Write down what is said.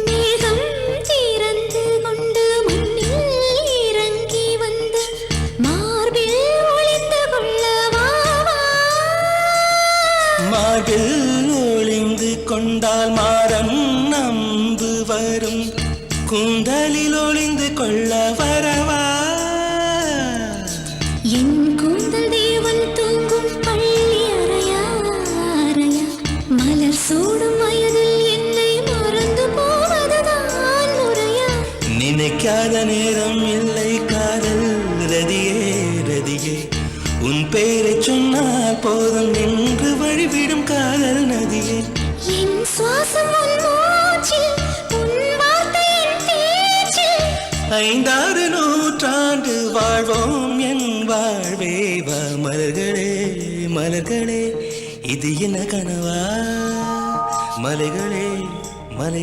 மேகம் திறந்து கொண்டு மண்ணில் இறங்கி வந்து மார்பில் ஒளிந்து கொள்ளவா மார்பில் ஒளிந்து கொண்டால் மாறம் நம்பு வரும் கூந்தலில் ஒளிந்து கொள்ள வரவா என் கூந்தல் தேவன் தூங்கும் பள்ளி அறையா அறையா மலர் சூடும் வயதில் என்னை மறந்து போவதுதான் முறையா நினைக்காத நேரம் இல்லை காதல் ரதியே ரதியே உன் பேரை சொன்னால் போதும் என்று வழிவிடும் காதல் நதியே என் சுவாசம் உன் மூச்சில் உன் வார்த்தையின் பேச்சில் 5-6 நூற்றாண்டு வாழ்வோம் என் வாழ்வே வா மலர்களே மலர்களே இது என்ன கனவா மலைகளே மலை